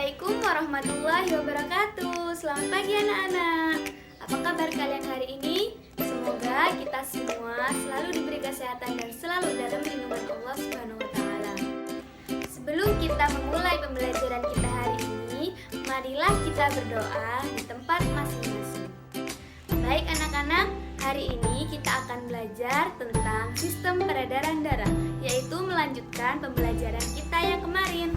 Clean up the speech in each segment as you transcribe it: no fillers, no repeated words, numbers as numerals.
Assalamualaikum warahmatullahi wabarakatuh. Selamat pagi anak-anak. Apa kabar kalian hari ini? Semoga kita semua selalu diberi kesehatan dan selalu dalam lindungan Allah Subhanahu wa taala. Sebelum kita memulai pembelajaran kita hari ini, marilah kita berdoa di tempat masing-masing. Baik anak-anak, hari ini kita akan belajar tentang sistem peredaran darah, yaitu melanjutkan pembelajaran kita yang kemarin.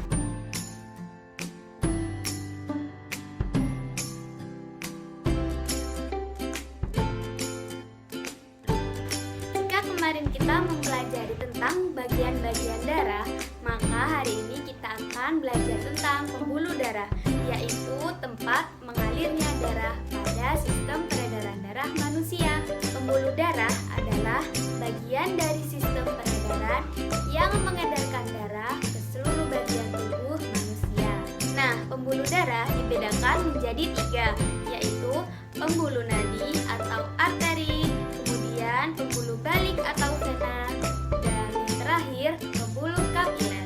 Kemarin kita mempelajari tentang bagian-bagian darah, maka hari ini kita akan belajar tentang pembuluh darah, yaitu tempat mengalirnya darah pada sistem peredaran darah manusia. Pembuluh darah adalah bagian dari sistem peredaran yang mengedarkan darah ke seluruh bagian tubuh manusia. Nah, pembuluh darah dibedakan menjadi 3, yaitu pembuluh nadi atau arteri, kemudian pembuluh balik atau vena, dan yang terakhir pembuluh kapiler.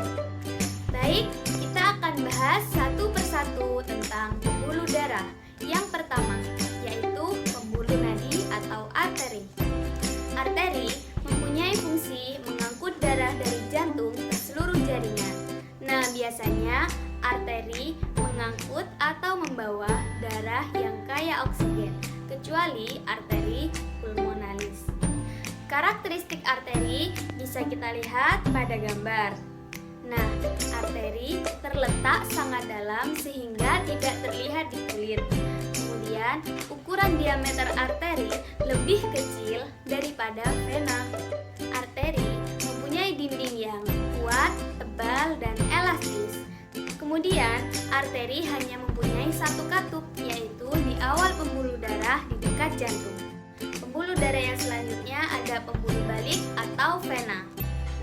Baik, kita akan bahas satu persatu tentang pembuluh darah. Yang pertama, yaitu pembuluh nadi atau arteri. Arteri mempunyai fungsi mengangkut darah dari jantung ke seluruh jaringan. Nah, biasanya arteri mengangkut atau membawa darah yang kaya oksigen, kecuali arteri pulmonalis. Karakteristik arteri bisa kita lihat pada gambar. Nah, arteri terletak sangat dalam sehingga tidak terlihat di kulit. Kemudian, ukuran diameter arteri lebih kecil daripada vena. Arteri mempunyai dinding yang kuat, tebal, dan elastis. Kemudian, arteri hanya mempunyai satu katup, yaitu di awal pembuluh darah di dekat jantung. Pembuluh darah yang selanjutnya ada pembuluh balik atau vena.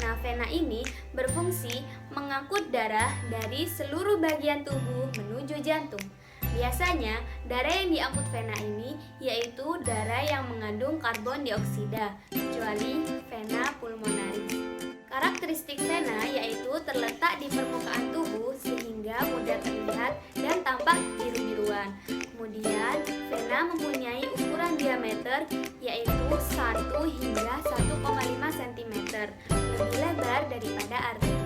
Nah, vena ini berfungsi mengangkut darah dari seluruh bagian tubuh menuju jantung. Biasanya, darah yang diangkut vena ini yaitu darah yang mengandung karbon dioksida, kecuali vena pulmonalis. Karakteristik vena yaitu terletak di permukaan tubuh sehingga mudah terlihat dan tampak biru-biruan. Kemudian, vena mempunyai ukuran diameter yaitu 1 hingga 1,5 cm, lebih lebar daripada arteri.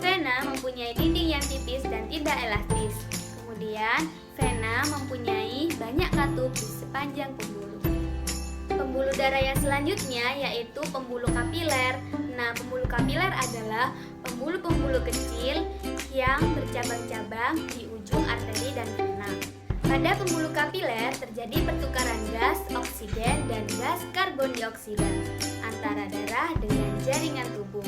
Vena mempunyai dinding yang tipis dan tidak elastis. Kemudian, vena mempunyai banyak katup di sepanjang pembuluh. Pembuluh darah yang selanjutnya yaitu pembuluh kapiler. Nah, pembuluh kapiler adalah pembuluh-pembuluh kecil yang bercabang-cabang di ujung arteri dan vena. Pada pembuluh kapiler terjadi pertukaran gas oksigen dan gas karbon dioksida antara darah dengan jaringan tubuh.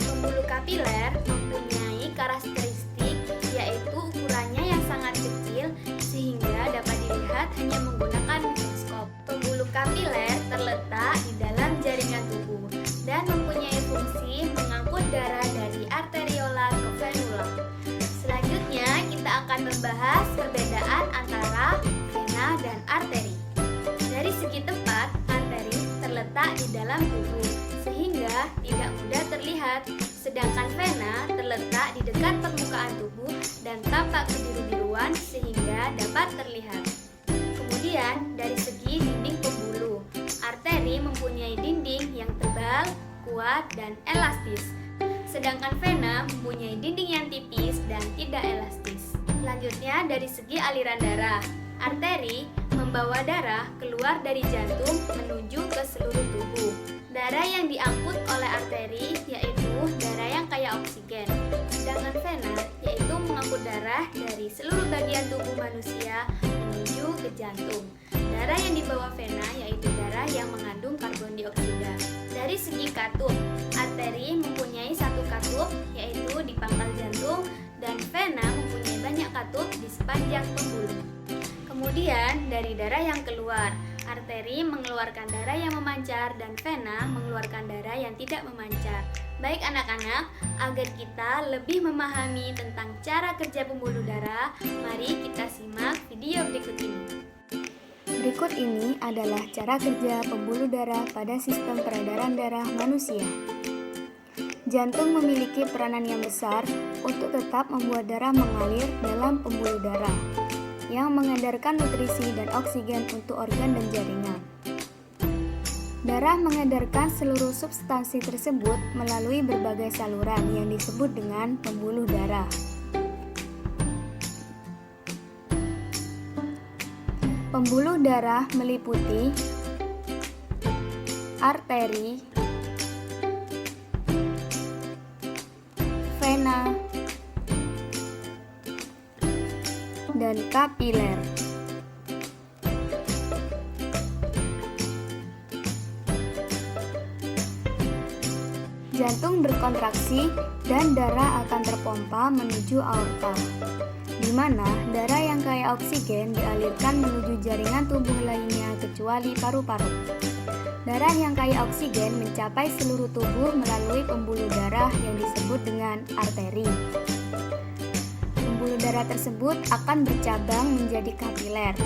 Pembuluh kapiler mempunyai karakteristik yaitu ukurannya yang sangat kecil sehingga dapat dilihat hanya menggunakan mikroskop. Pembuluh kapiler terletak di dalam jaringan tubuh dan mempunyai fungsi mengangkut darah dari arteriola ke venula. Selanjutnya kita akan membahas perbedaan antara vena dan arteri. Dari segi tempat, arteri terletak di dalam tubuh sehingga tidak mudah terlihat, sedangkan vena terletak di dekat permukaan tubuh dan tampak kebiru-biruan sehingga dapat terlihat. Kemudian dari segi dinding pembuluh, arteri mempunyai dinding yang tebal, kuat, dan elastis. Sedangkan vena mempunyai dinding yang tipis dan tidak elastis. Selanjutnya dari segi aliran darah, arteri membawa darah keluar dari jantung menuju ke seluruh tubuh. Darah yang diangkut oleh arteri yaitu darah yang kaya oksigen. Sedangkan vena yaitu mengangkut darah dari seluruh bagian tubuh manusia menuju ke jantung. Darah yang dibawa vena yaitu darah yang mengandung karbon dioksida. Dari segi katup, arteri mempunyai satu katup yaitu di pangkal jantung dan vena mempunyai banyak katup di sepanjang pembuluh. Kemudian dari darah yang keluar, arteri mengeluarkan darah yang memancar dan vena mengeluarkan darah yang tidak memancar. Baik anak-anak, agar kita lebih memahami tentang cara kerja pembuluh darah, mari kita simak video berikut ini. Berikut ini adalah cara kerja pembuluh darah pada sistem peredaran darah manusia. Jantung memiliki peranan yang besar untuk tetap membuat darah mengalir dalam pembuluh darah, yang mengedarkan nutrisi dan oksigen untuk organ dan jaringan. Darah mengedarkan seluruh substansi tersebut melalui berbagai saluran yang disebut dengan pembuluh darah. Pembuluh darah meliputi arteri, vena, dan kapiler. Jantung berkontraksi dan darah akan terpompa menuju aorta, di mana darah yang kaya oksigen dialirkan menuju jaringan tubuh lainnya kecuali paru-paru. Darah yang kaya oksigen mencapai seluruh tubuh melalui pembuluh darah yang disebut dengan arteri. Pembuluh darah tersebut akan bercabang menjadi kapiler.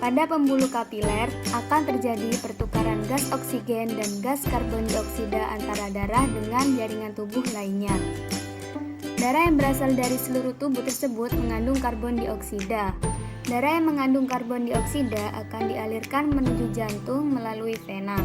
Pada pembuluh kapiler akan terjadi pertukaran gas oksigen dan gas karbon dioksida antara darah dengan jaringan tubuh lainnya. Darah yang berasal dari seluruh tubuh tersebut mengandung karbon dioksida. Darah yang mengandung karbon dioksida akan dialirkan menuju jantung melalui vena.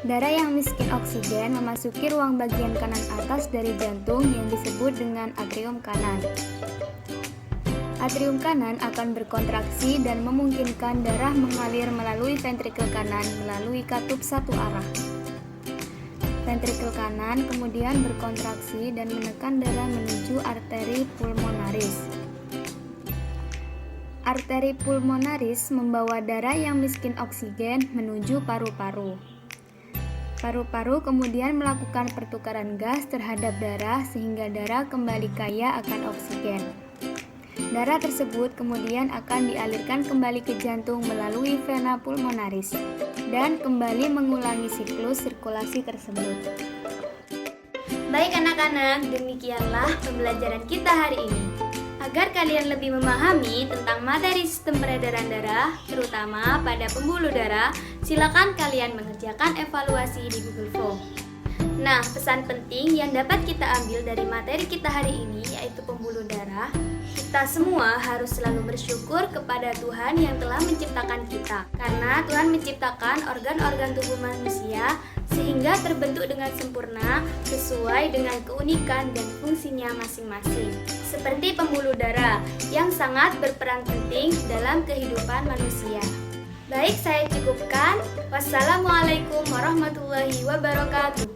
Darah yang miskin oksigen memasuki ruang bagian kanan atas dari jantung yang disebut dengan atrium kanan. Atrium kanan akan berkontraksi dan memungkinkan darah mengalir melalui ventrikel kanan melalui katup satu arah. Ventrikel kanan kemudian berkontraksi dan menekan darah menuju arteri pulmonaris. Arteri pulmonaris membawa darah yang miskin oksigen menuju paru-paru. Paru-paru kemudian melakukan pertukaran gas terhadap darah sehingga darah kembali kaya akan oksigen. Darah tersebut kemudian akan dialirkan kembali ke jantung melalui vena pulmonaris dan kembali mengulangi siklus sirkulasi tersebut. Baik anak-anak, demikianlah pembelajaran kita hari ini. Agar kalian lebih memahami tentang materi sistem peredaran darah, terutama pada pembuluh darah, silakan kalian mengerjakan evaluasi di Google Form. Nah, pesan penting yang dapat kita ambil dari materi kita hari ini yaitu pembuluh darah. Kita semua harus selalu bersyukur kepada Tuhan yang telah menciptakan kita. Karena Tuhan menciptakan organ-organ tubuh manusia sehingga terbentuk dengan sempurna sesuai dengan keunikan dan fungsinya masing-masing. Seperti pembuluh darah yang sangat berperan penting dalam kehidupan manusia. Baik, saya cukupkan. Wassalamualaikum warahmatullahi wabarakatuh.